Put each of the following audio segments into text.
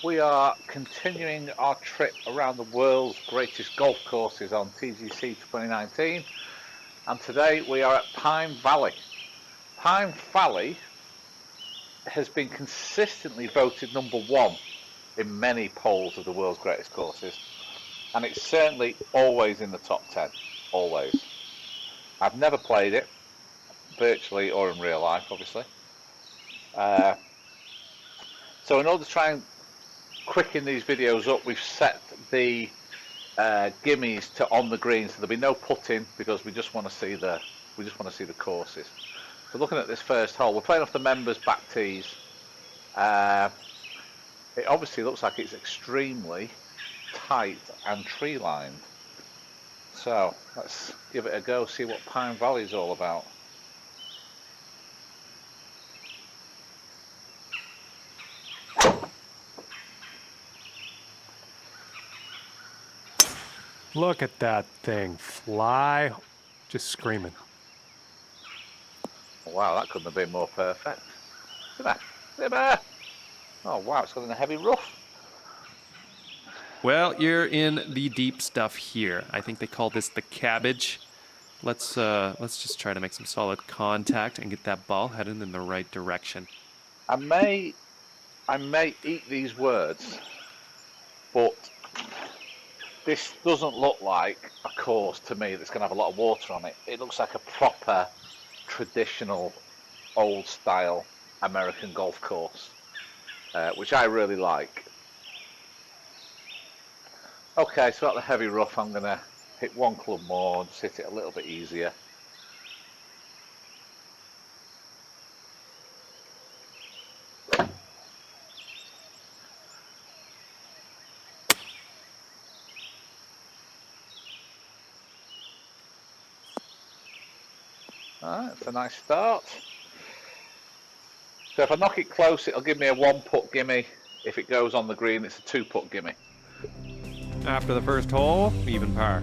We are continuing our trip around the world's greatest golf courses on TGC 2019, and today we are at Pine Valley. Pine Valley has been consistently voted #1 in many polls of the world's greatest courses, and it's certainly always in the top 10, always. I've never played it, virtually or in real life, obviously. So in order to try and quicken these videos up, we've set the gimmies to on the green, so there'll be no putting because we just want to see the courses. So looking at this first hole, we're playing off the members' back tees. It obviously looks like it's extremely tight and tree lined. So let's give it a go, see what Pine Valley is all about. Look at that thing fly, just screaming. Wow, that couldn't have been more perfect. Zimmer! Oh wow, it's got in a heavy rough. Well, you're in the deep stuff here. I think they call this the cabbage. Let's just try to make some solid contact and get that ball headed in the right direction. I may eat these words, but this doesn't look like a course to me that's going to have a lot of water on it. It looks like a proper, traditional, old-style American golf course, which I really like. Okay, so at the heavy rough, I'm going to hit one club more and just hit it a little bit easier. Alright, it's a nice start. So if I knock it close, it'll give me a 1-putt gimme. If it goes on the green, it's a 2-putt gimme. After the first hole, even par.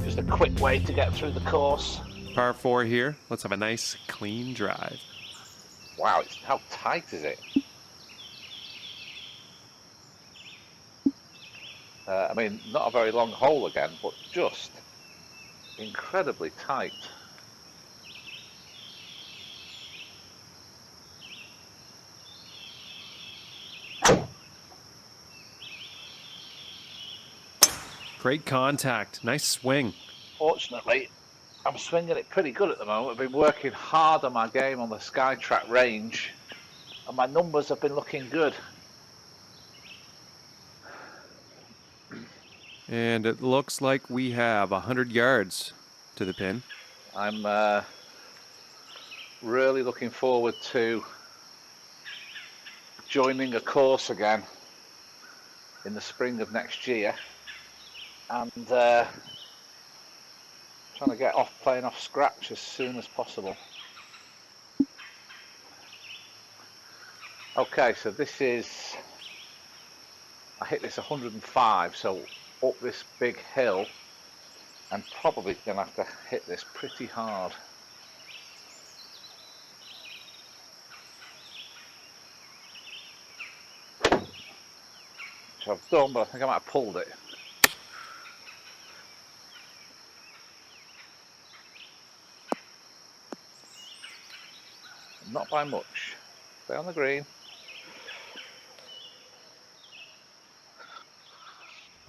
Just a quick way to get through the course. Par 4 here. Let's have a nice, clean drive. Wow, how tight is it? I mean, not a very long hole again, but just incredibly tight. Great contact. Nice swing. Fortunately, I'm swinging it pretty good at the moment. I've been working hard on my game on the Skytrak range, and my numbers have been looking good. And it looks like we have 100 yards to the pin. I'm really looking forward to joining a course again in the spring of next year, and trying to get off playing off scratch as soon as possible. Okay, so this is, I hit this 105, so up this big hill, I'm probably going to have to hit this pretty hard. Which I've done, but I think I might have pulled it. Not by much. Stay on the green.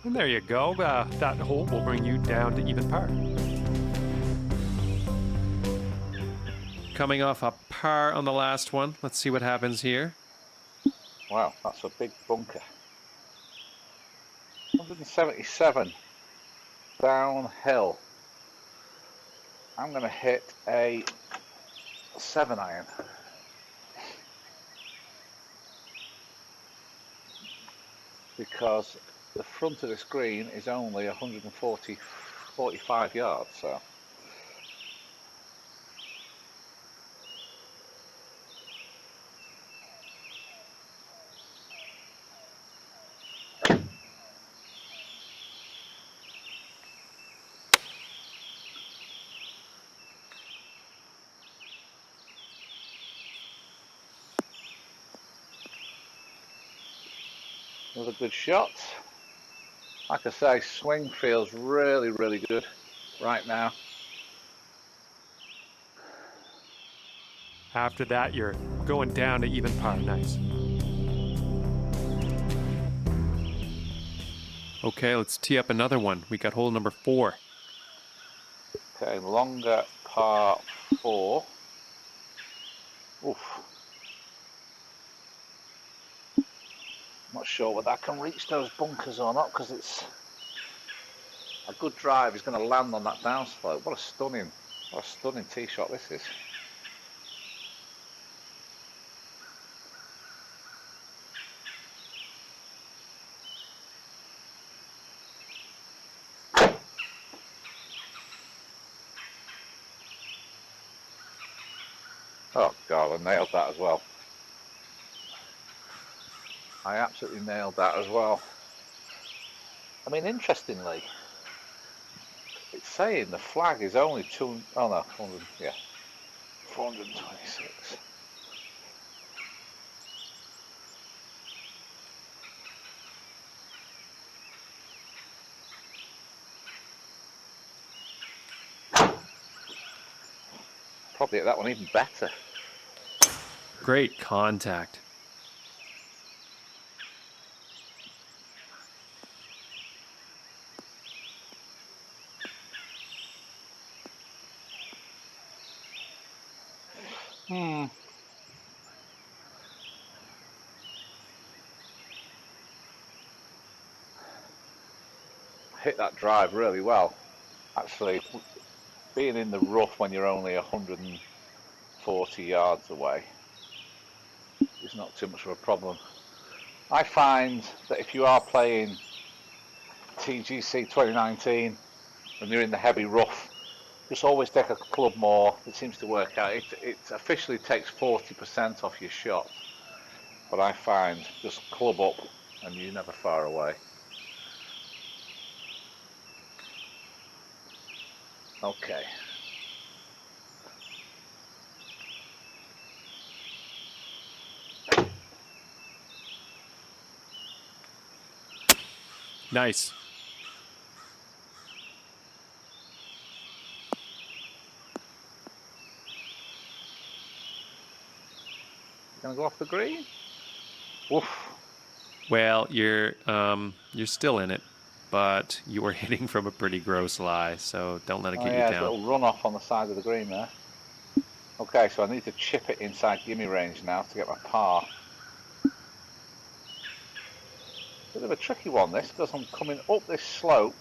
And there you go. That hole will bring you down to even par. Coming off a par on the last one. Let's see what happens here. Wow, that's a big bunker. 177 downhill. I'm going to hit a 7-iron. Because the front of this green is only 145 yards, so Another good shot. Like I say, swing feels really, really good right now. After that, you're going down to even par. Nice. Okay, let's tee up another one. We got hole number 4. Okay, longer par 4. Oof. Not sure whether I can reach those bunkers or not, because it's a good drive. Is going to land on that downslope. What a stunning tee shot this is. Oh God, I nailed that as well. I absolutely nailed that as well. I mean, interestingly, it's saying the flag is only 2, oh no, 400, yeah, 426. Probably hit that one even better. Great contact. Hit that drive really well. Actually, being in the rough when you're only 140 yards away is not too much of a problem. I find that if you are playing TGC 2019 and you're in the heavy rough, just always take a club more. It seems to work out. It officially takes 40% off your shot, but I find just club up and you're never far away. Okay. Nice. Gonna go off the green? Woof. Well, you're still in it, but you were hitting from a pretty gross lie, so don't let it Oh get you yeah, there's a down. little runoff on the side of the green there. Okay, so I need to chip it inside gimme range now to get my par. Bit of a tricky one this, because I'm coming up this slope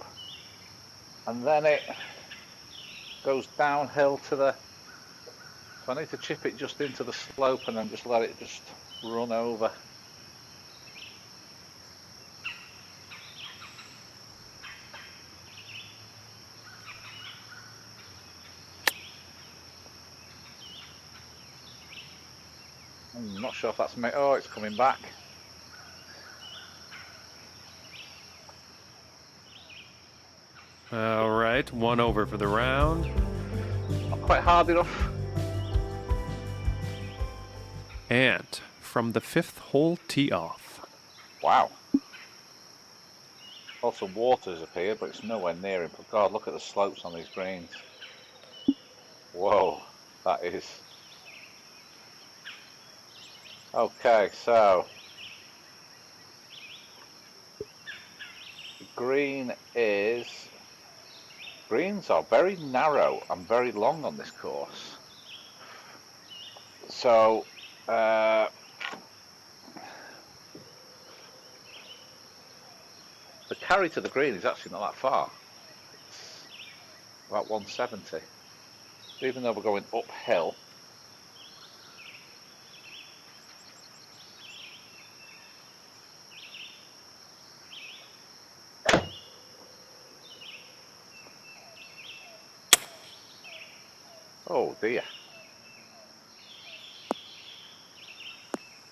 and then it goes downhill to the, so I need to chip it just into the slope and then just let it just run over. I'm not sure if that's me. Oh, it's coming back. All right, 1 over for the round. Not quite hard enough. And from the 5th hole tee off. Wow. Lots of water's appeared, but it's nowhere near him. But God, look at the slopes on these greens. Whoa, that is. Okay, so the greens are very narrow and very long on this course. So the carry to the green is actually not that far. It's about 170. Even though we're going uphill. Oh dear.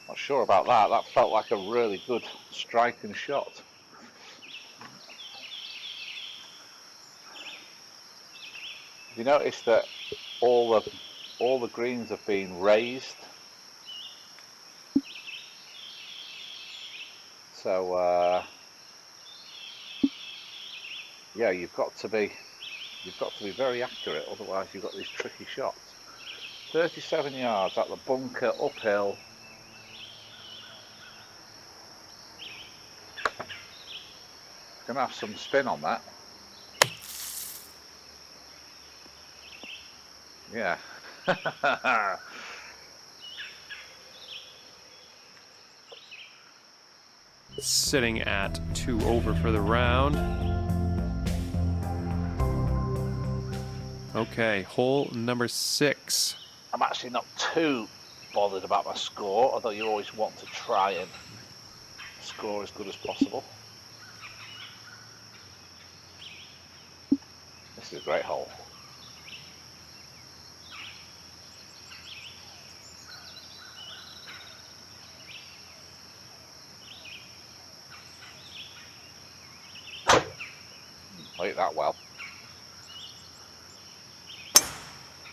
Not sure about that. That felt like a really good striking shot. Have you noticed that all the greens have been raised? So yeah, you've got to be very accurate, otherwise you've got these tricky shots. 37 yards at the bunker, uphill. Gonna have some spin on that. Yeah. Sitting at 2 over for the round. Okay, hole number 6. I'm actually not too bothered about my score, although you always want to try and score as good as possible. This is a great hole. Played that well.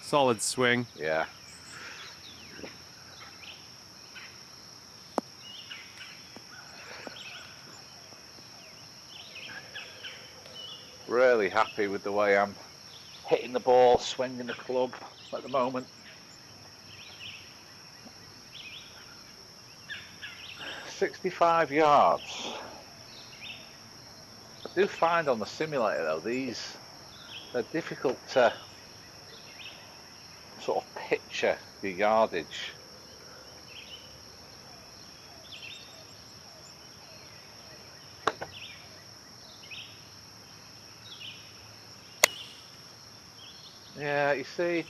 Solid swing. Yeah. Really happy with the way I'm hitting the ball, swinging the club at the moment. 65 yards. I do find on the simulator though, they're difficult to sort of picture the yardage. Yeah, you see,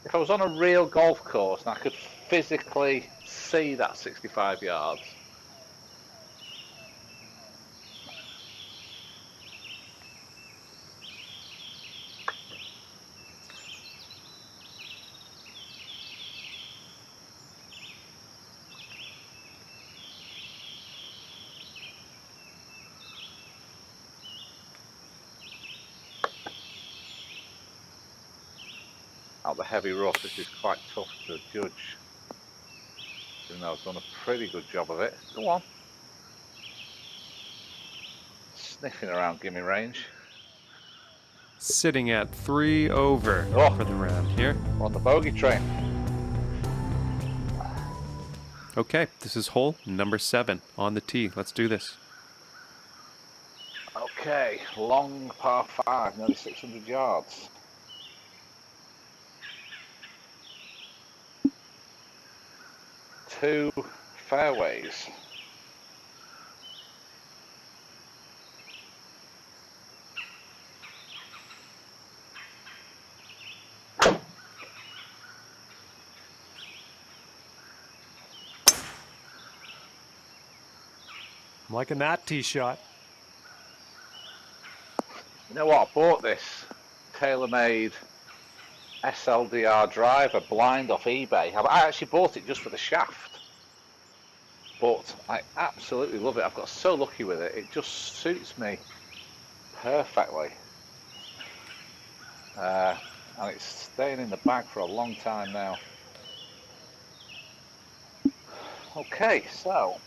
if I was on a real golf course and I could physically see that 65 yards, out the heavy rough, this is quite tough to judge, even though I've done a pretty good job of it. Go on. Sniffing around gimme range. Sitting at 3 over for the round here. We're on the bogey train. Okay, this is hole number 7 on the tee. Let's do this. Okay, long par 5, nearly 600 yards. Two fairways. I'm liking that tee shot. You know what? I bought this tailor-made SLDR driver blind off eBay. I actually bought it just for the shaft, but I absolutely love it. I've got so lucky with it. It just suits me perfectly, and it's staying in the bag for a long time now. Okay, so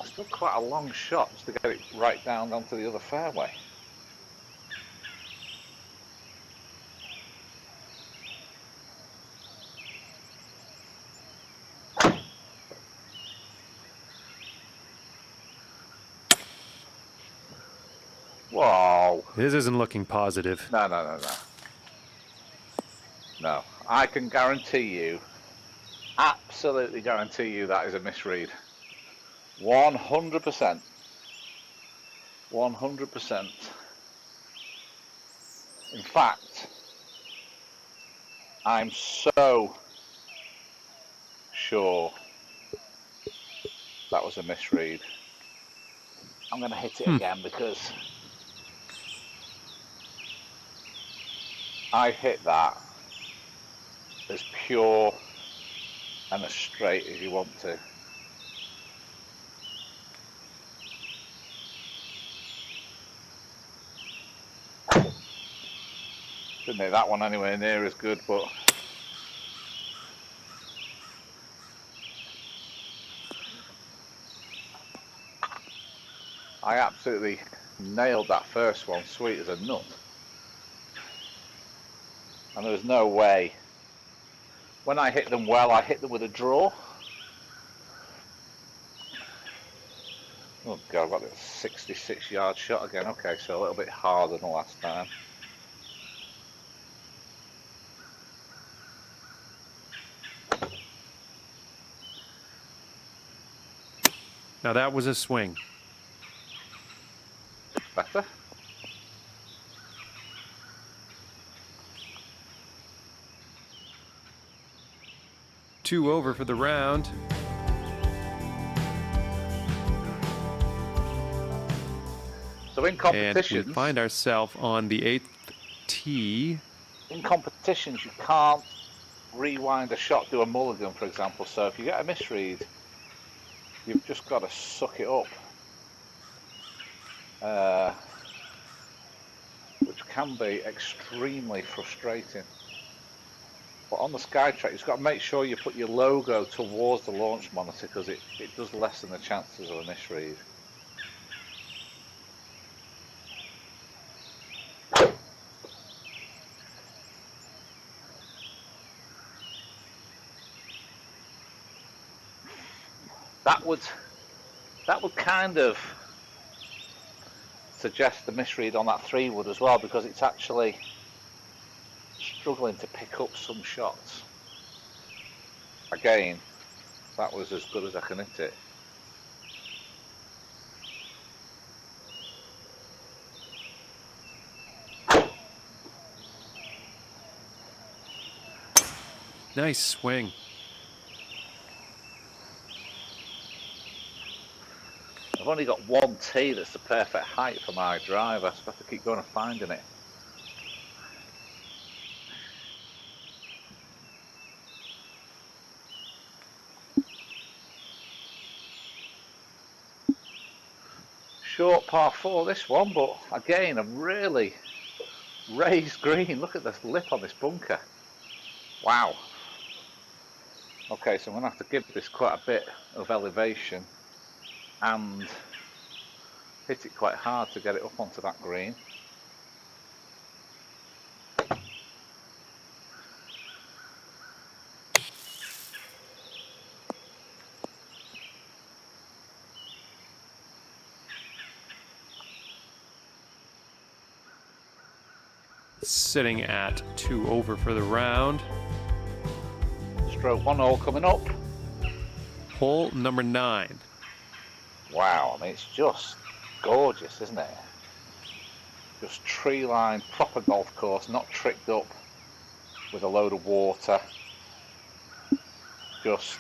still quite a long shot just to get it right down onto the other fairway. Whoa. This isn't looking positive. No. No, I can guarantee you, absolutely guarantee you that is a misread. 100%. 100%. In fact, I'm so sure that was a misread. I'm going to hit it again because I hit that as pure and as straight as you want to. Didn't hit that one anywhere near as good, but I absolutely nailed that first one, sweet as a nut. And there was no way. When I hit them well, I hit them with a draw. Oh God, I've got this 66-yard shot again. Okay, so a little bit harder than last time. Now that was a swing. Better. Two over for the round. So in competitions, And we find ourselves on the 8th tee. in competitions, you can't rewind a shot, do a mulligan, for example. So if you get a misread, you've just got to suck it up, which can be extremely frustrating. But on the Skytrak, you've got to make sure you put your logo towards the launch monitor, because it does lessen the chances of a misread. That would kind of suggest the misread on that 3-wood as well, because it's actually struggling to pick up some shots. Again, that was as good as I can hit it. Nice swing. I've only got one tee that's the perfect height for my driver, so I have to keep going and finding it. Short par 4 this one, but again a really raised green. Look at this lip on this bunker. Wow. Okay, so I'm going to have to give this quite a bit of elevation and hit it quite hard to get it up onto that green. Sitting at 2 over for the round. Stroke 1 hole coming up. Hole number 9. Wow, I mean, it's just gorgeous, isn't it? Just tree lined, proper golf course, not tricked up with a load of water. Just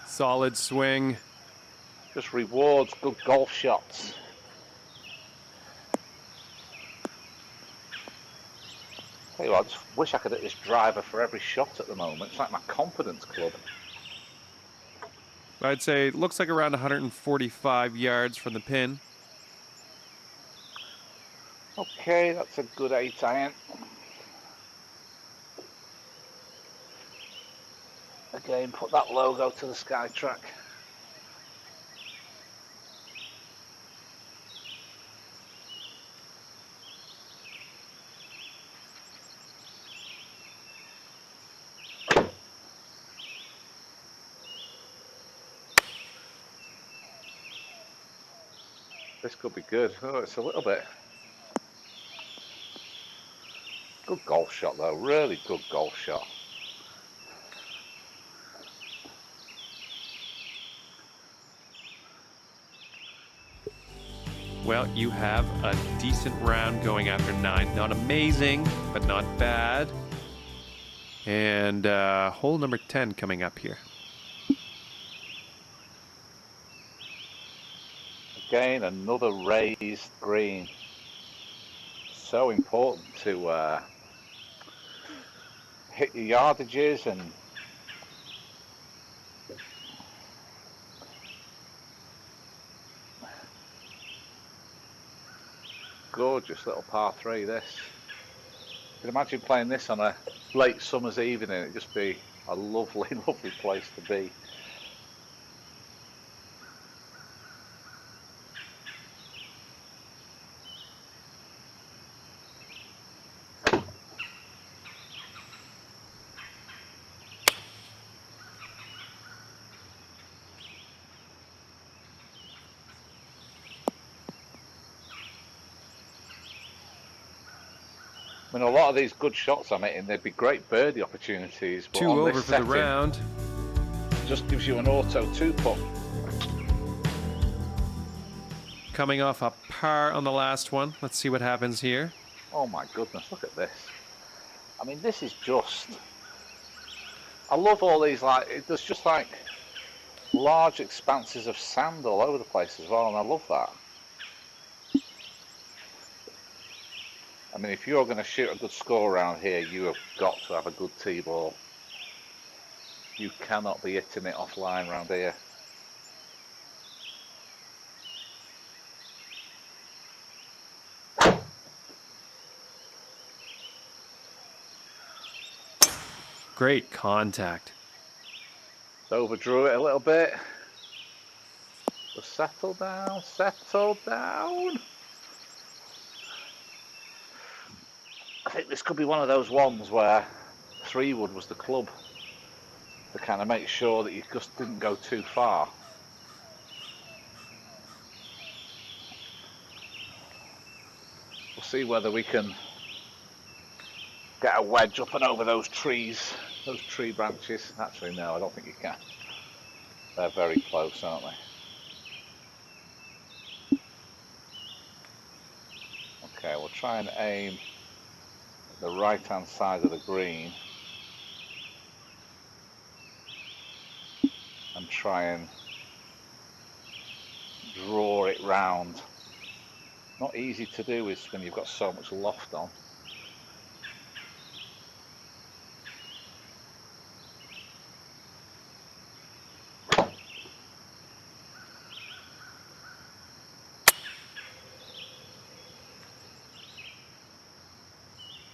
Solid swing. rewards good golf shots. Tell you what, I just wish I could hit this driver for every shot at the moment. It's like my confidence club. I'd say it looks like around 145 yards from the pin. Okay, that's a good 8 iron. Again, put that logo to the Skytrak. This could be good. Oh, it's a little bit. Good golf shot though, really good golf shot. Well, you have a decent round going after 9. Not amazing, but not bad. And hole number 10 coming up here. Again, another raised green. So important to hit your yardages and gorgeous little par 3 this. You can imagine playing this on a late summer's evening. It'd just be a lovely, lovely place to be. I mean, a lot of these good shots I'm hitting, they'd be great birdie opportunities, but 2 on over this for setting, the round. it just gives you an auto 2-putt. Coming off a par on the last one. Let's see what happens here. Oh my goodness, look at this. I mean, this is just... I love all these, like, there's just like large expanses of sand all over the place as well, and I love that. I mean, if you're going to shoot a good score around here, you have got to have a good tee ball. You cannot be hitting it offline around here. Great contact. So overdrew it a little bit. Just settle down, settle down. I think this could be one of those ones where 3-wood was the club to kind of make sure that you just didn't go too far. We'll see whether we can get a wedge up and over those trees, those tree branches. Actually, no, I don't think you can. They're very close, aren't they? Okay, we'll try and aim at the right-hand side of the green and try and draw it round. Not easy to do is when you've got so much loft on.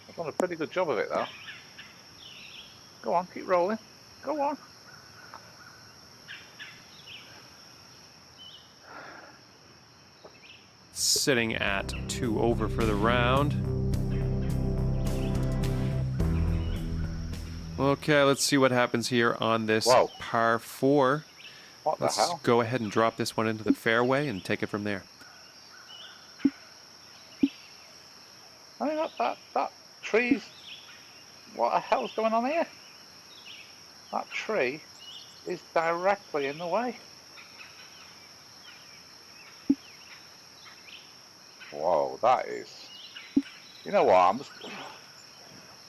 I've done a pretty good job of it though. Go on, keep rolling. Go on. Sitting at 2 over for the round. Okay, let's see what happens here on this Whoa. par 4. What the Let's hell? go ahead and drop this one into the fairway and take it from there. I mean, that tree's... What the hell's going on here? That tree is directly in the way. Whoa, that is... You know what,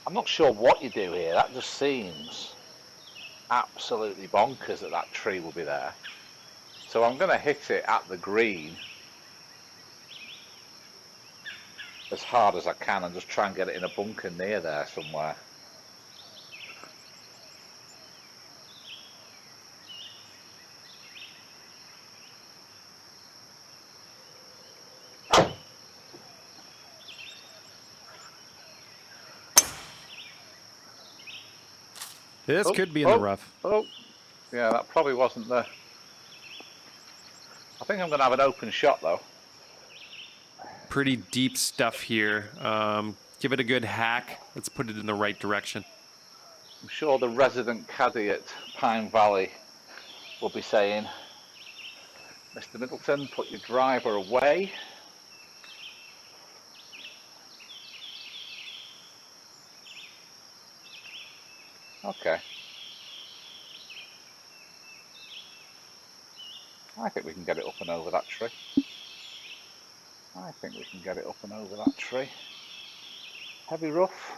I'm not sure what you do here. That just seems absolutely bonkers that that tree will be there. So I'm going to hit it at the green as hard as I can and just try and get it in a bunker near there somewhere. This could be in the rough. Oh, yeah, that probably wasn't the... I think I'm going to have an open shot though. Pretty deep stuff here. Give it a good hack. Let's put it in the right direction. I'm sure the resident caddy at Pine Valley will be saying, Mr. Middleton, put your driver away. Okay. I think we can get it up and over that tree. I think we can get it up and over that tree. Heavy rough.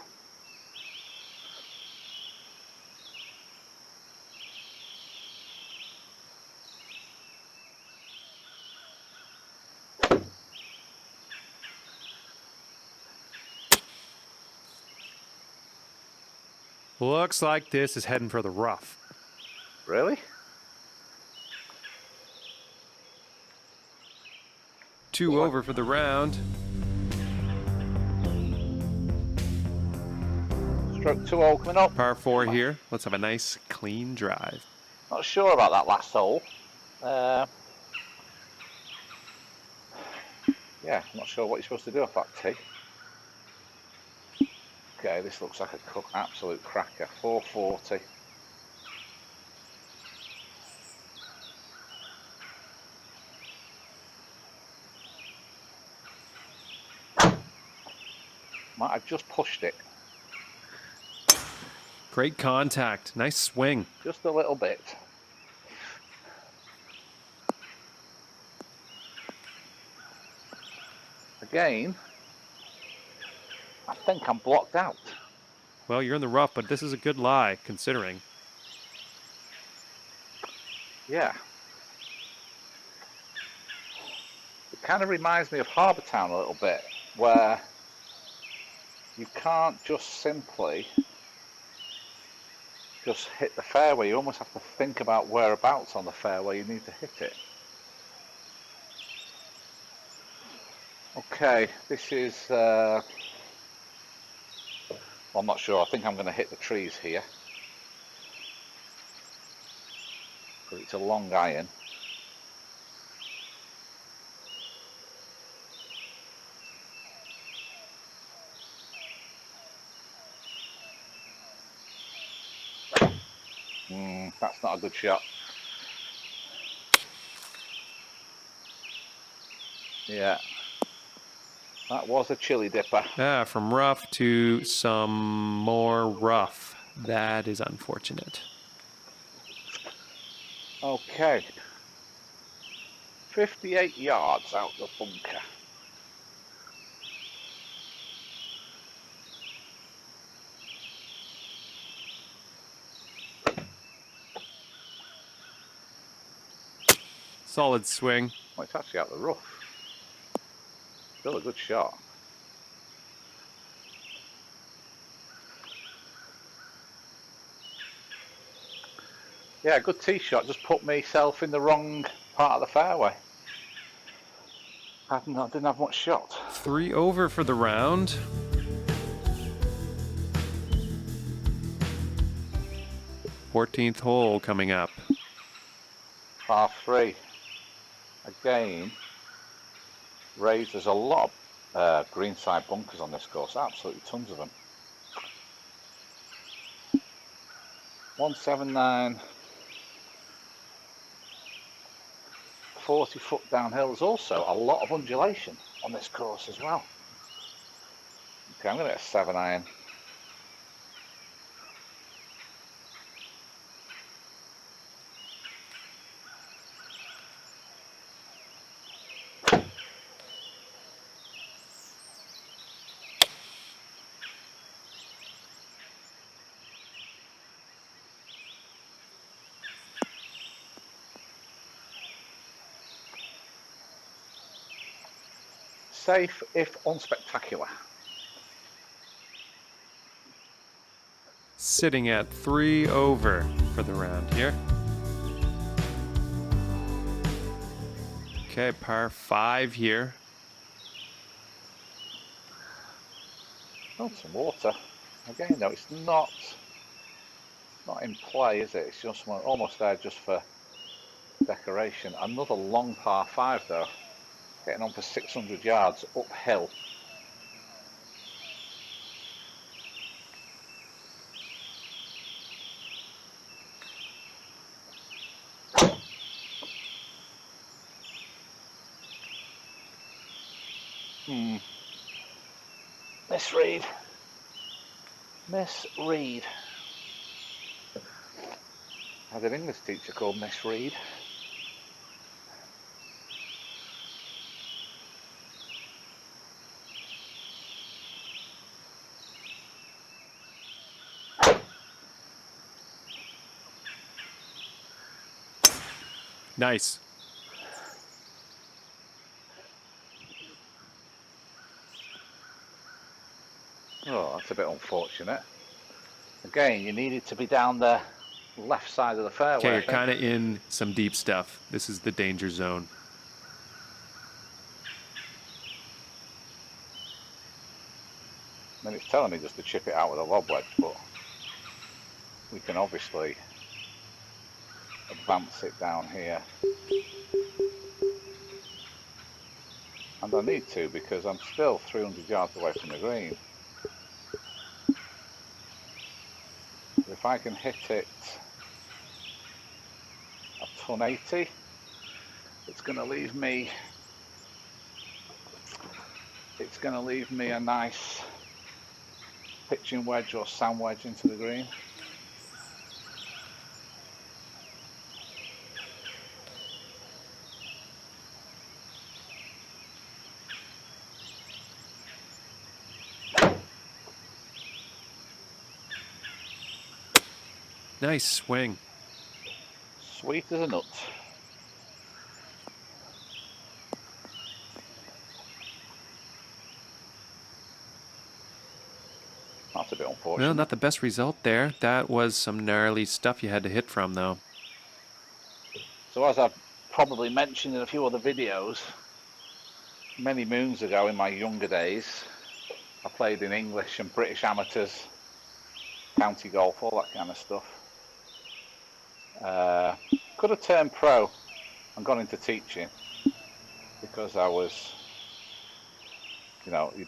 Looks like this is heading for the rough. Really? 2 over for the round. Stroke 2 hole coming up. Par 4 here. Let's have a nice clean drive. Not sure about that last hole. Yeah, not sure what you're supposed to do off that tee. Okay, this looks like a absolute cracker. 440. Might have just pushed it. Great contact. Nice swing. Just a little bit. Again, I think I'm blocked out. Well, you're in the rough, but this is a good lie, considering. Yeah. It kind of reminds me of Harbour Town a little bit, where you can't just simply just hit the fairway. You almost have to think about whereabouts on the fairway you need to hit it. Okay, this is I'm not sure. I think I'm going to hit the trees here, but it's a long iron. That's not a good shot. Yeah, that was a chili dipper. Ah, from rough to some more rough. That is unfortunate. Okay, 58 yards out the bunker. Solid swing. Well, it's actually out the rough. Still a good shot. Yeah, good tee shot. Just put myself in the wrong part of the fairway. I didn't have much shot. 3 over for the round. Fourteenth hole coming up. Par 3. Again, raised. There's a lot of greenside bunkers on this course. Absolutely tons of them. 179. 40 foot downhill. There's also a lot of undulation on this course as well. Okay, I'm going to get a 7 iron. Safe if unspectacular. Sitting at 3 over for the round here. Okay, par 5 here. Oh, some water. Again, though, it's not in play, is it? It's just almost there just for decoration. Another long par 5, though. Getting on for 600 yards uphill. Misread. Misread. I had an English teacher called Miss Reed. Nice. Oh, that's a bit unfortunate. Again, you needed to be down the left side of the fairway. Okay, you're kind of in some deep stuff. This is the danger zone. I mean, it's telling me just to chip it out with a lob wedge, but we can obviously advance it down here. And I need to, because I'm still 300 yards away from the green. If I can hit it a ton 80, it's going to leave me a nice pitching wedge or sand wedge into the green. Nice swing. Sweet as a nut. That's a bit unfortunate. Well, not the best result there. That was some gnarly stuff you had to hit from, though. So as I've probably mentioned in a few other videos, many moons ago in my younger days, I played in English and British amateurs, county golf, all that kind of stuff. Could have turned pro and gone into teaching, because I was, you actually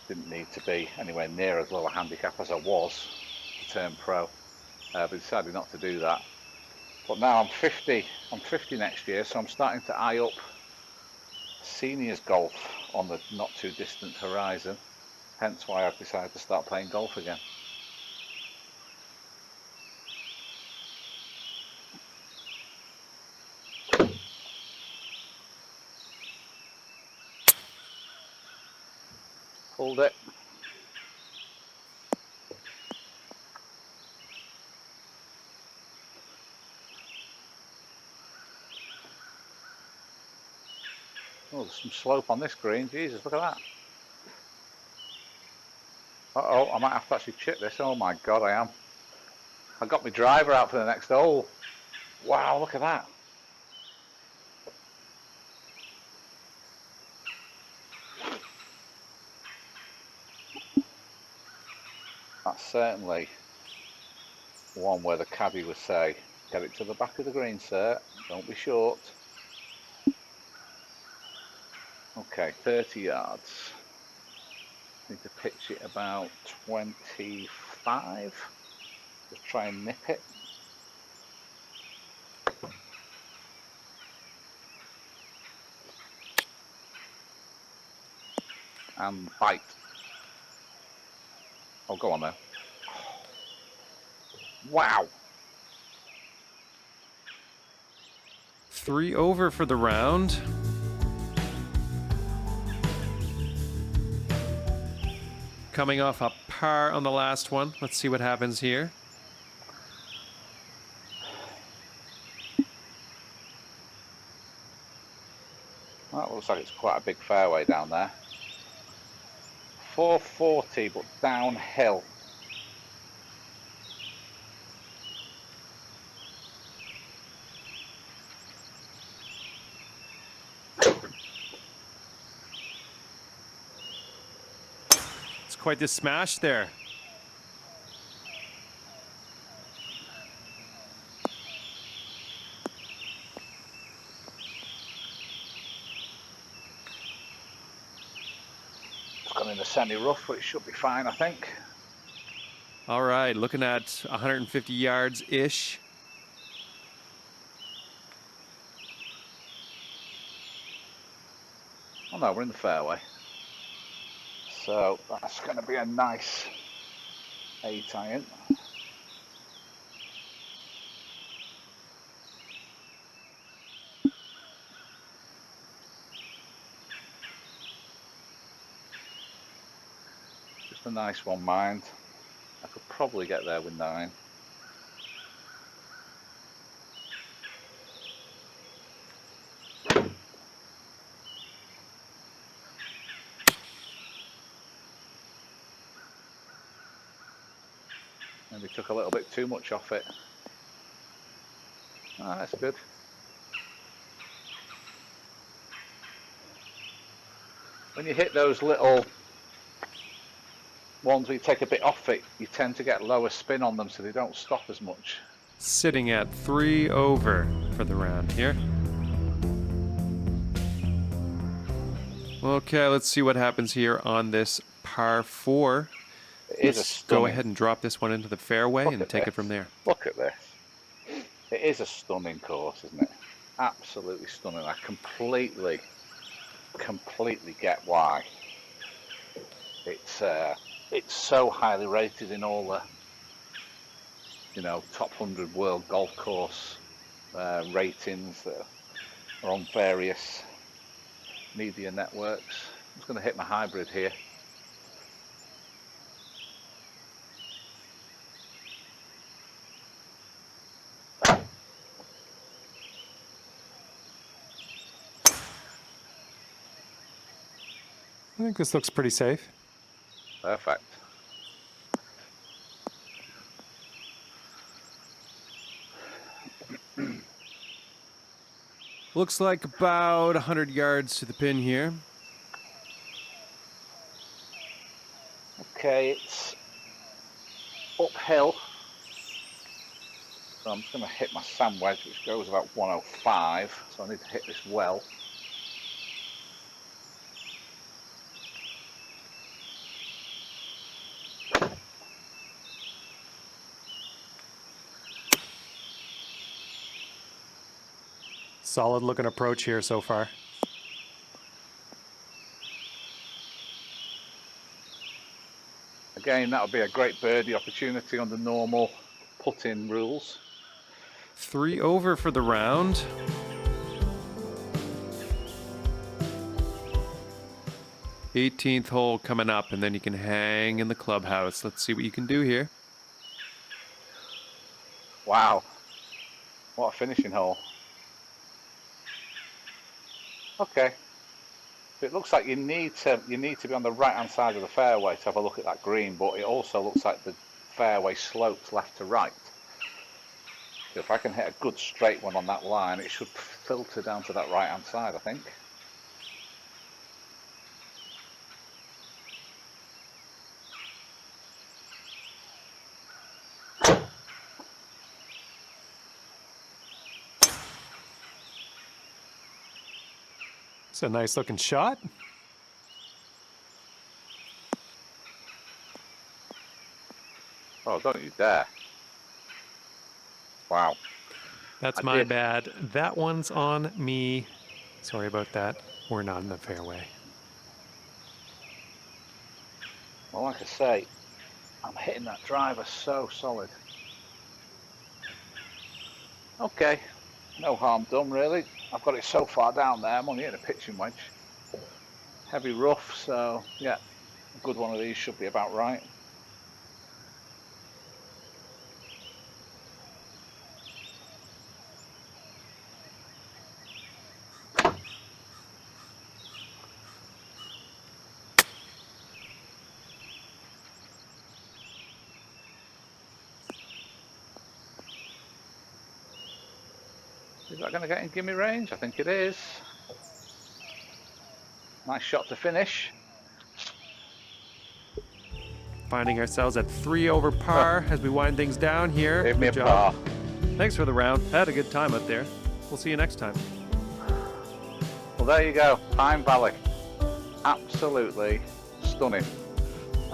didn't need to be anywhere near as low a handicap as I was to turn pro, but decided not to do that. But now I'm 50 next year, so I'm starting to eye up seniors golf on the not too distant horizon, hence why I've decided to start playing golf again. Pulled it. Oh, there's some slope on this green. Jesus, look at that. Uh-oh, I might have to actually chip this. Oh my God, I am. I got my driver out for the next hole. Wow, look at that. That's certainly one where the caddy would say, get it to the back of the green, sir. Don't be short. Okay, 30 yards. Need to pitch it about 25. Just try and nip it. And bite. Oh, go on then. Wow. 3 over for the round. Coming off a par on the last one. Let's see what happens here. That looks like it's quite a big fairway down there. 440, but downhill. It's quite the smash there. It's gone in the semi-rough, but it should be fine, I think. All right, looking at 150 yards-ish. Oh no, we're in the fairway. So that's going to be a nice 8-iron. Just a nice one, mind. I could probably get there with 9. Maybe took a little bit too much off it. Ah, that's good. When you hit those little ones where you take a bit off it, you tend to get lower spin on them, so they don't stop as much. Sitting at 3 over for the round here. Okay, let's see what happens here on this par 4. It is a Let's stunning. go ahead and drop this one into the fairway Look and at take it this. from there. Look at this. It is a stunning course, isn't it? Absolutely stunning. I completely get why. It's so highly rated in all the, you know, top 100 world golf course ratings that are on various media networks. I'm just going to hit my hybrid here. I think this looks pretty safe. Perfect. Looks like about 100 yards to the pin here. Okay, it's uphill. So I'm just going to hit my sand wedge, which goes about 105. So I need to hit this well. Solid looking approach here so far. Again, that would be a great birdie opportunity under normal put-in rules. 3 over for the round. '18th hole coming up, and then you can hang in the clubhouse. Let's see what you can do here. Wow, what a finishing hole. Okay, so it looks like you need to be on the right hand side of the fairway to have a look at that green, but it also looks like the fairway slopes left to right. So if I can hit a good straight one on that line, it should filter down to that right hand side, I think. It's a nice looking shot. Oh, don't you dare. Wow. That's I my did. bad. That one's on me. Sorry about that. We're not in the fairway. Well, like I say, I'm hitting that driver so solid. Okay, no harm done really. I've got it so far down there, I'm only hitting a pitching wedge. Heavy rough, so yeah, a good one of these should be about right. Is that going to get in gimme range? I think it is. Nice shot to finish. Finding ourselves at 3 over par as we wind things down here. Give me a Good job. par. Thanks for the round. Had a good time out there. We'll see you next time. Well, there you go, Pine Valley. Absolutely stunning.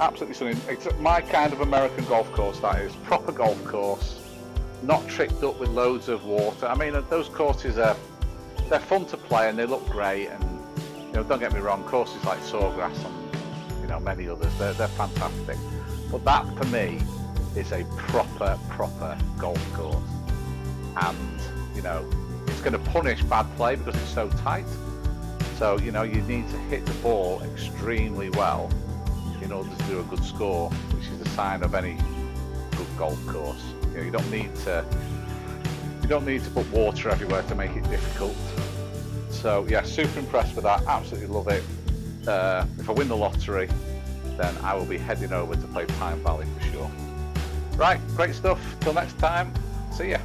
Absolutely stunning. It's my kind of American golf course, that is. Proper golf course. Not tricked up with loads of water. I mean, those courses they're fun to play and they look great. And you know, don't get me wrong, courses like Sawgrass and you know many others, they're fantastic. But that for me is a proper golf course. And you know, it's going to punish bad play because it's so tight. So you know, you need to hit the ball extremely well in order to do a good score, which is a sign of any good golf course. You know, you don't need to put water everywhere to make it difficult. So yeah, super impressed with that. Absolutely love it. If I win the lottery, then I will be heading over to play Pine Valley for sure. Right, great stuff. Till next time, see ya.